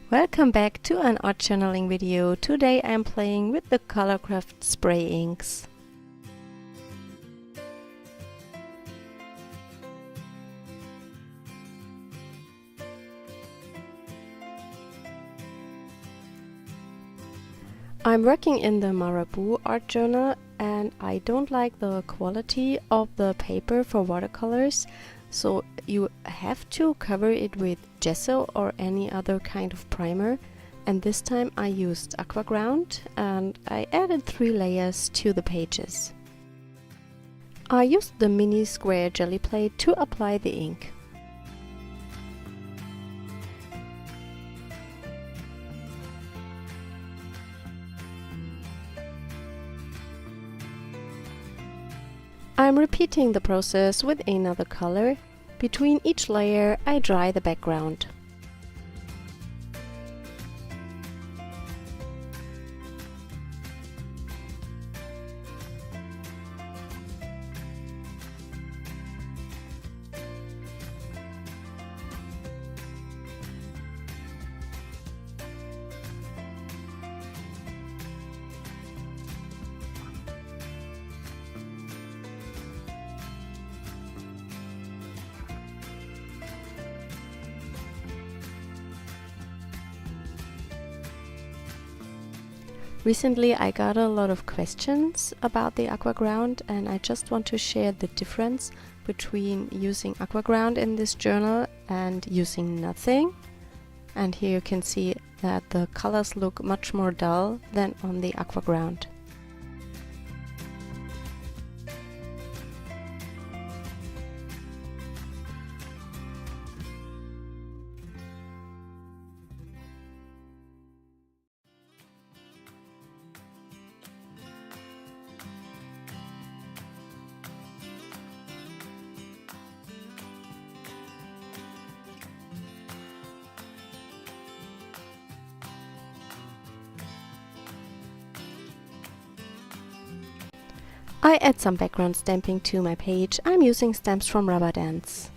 Welcome back to an art journaling video. Today I am playing with the Colourcraft spray inks. I'm working in the Marabou art journal and I don't like the quality of the paper for watercolors, so you have to cover it with gesso or any other kind of primer, and this time I used aqua ground and I added 3 layers to the pages. I used the mini square jelly plate to apply the ink. I'm repeating the process with another color. Between each layer I dry the background. Recently I got a lot of questions about the aqua ground, and I just want to share the difference between using aqua ground in this journal and using nothing. And here you can see that the colors look much more dull than on the aqua ground. I add some background stamping to my page. I'm using stamps from Rubber Dance.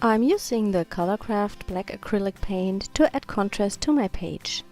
I'm using the Colourcraft black acrylic paint to add contrast to my page.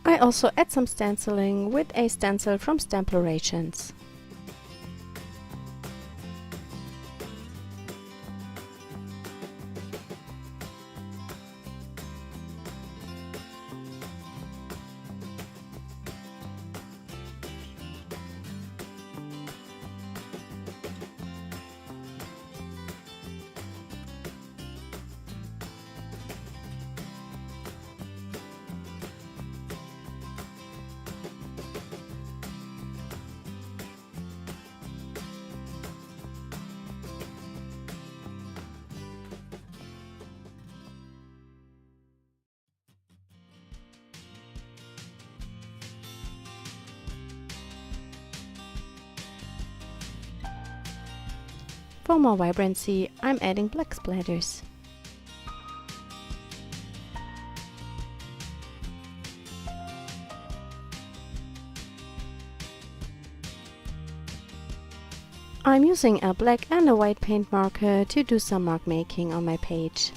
I also add some stenciling with a stencil from Stamplorations. For more vibrancy, I'm adding black splatters. I'm using a black and a white paint marker to do some mark making on my page.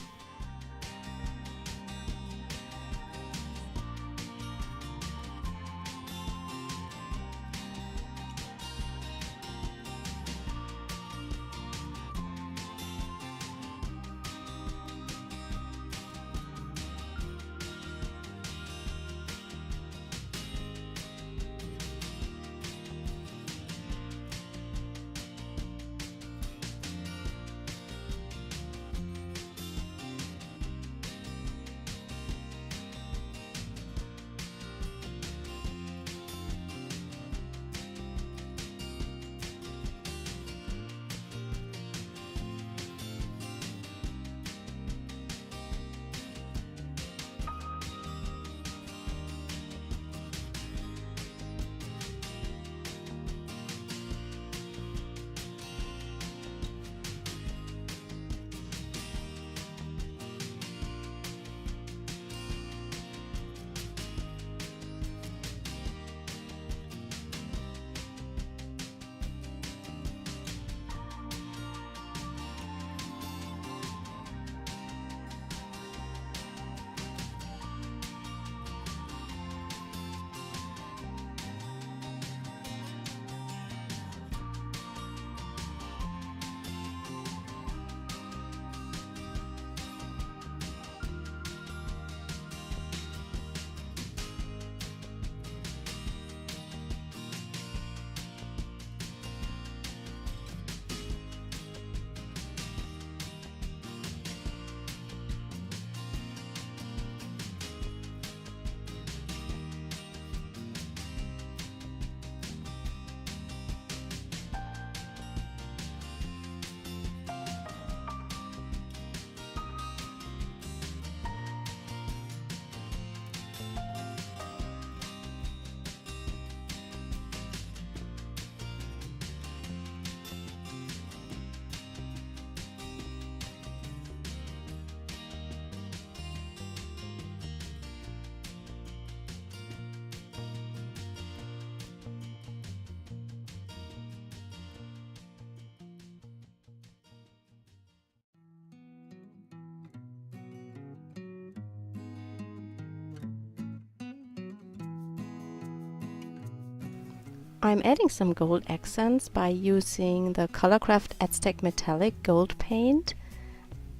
I'm adding some gold accents by using the Colourcraft Aztec Metallic Gold Paint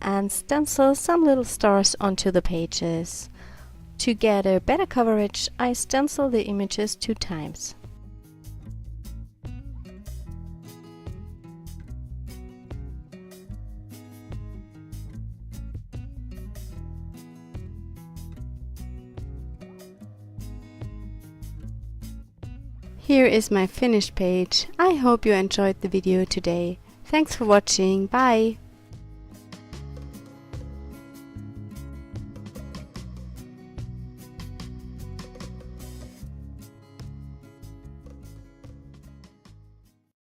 and stencil some little stars onto the pages. To get a better coverage, I stencil the images 2 times. Here is my finished page. I hope you enjoyed the video today. Thanks for watching. Bye!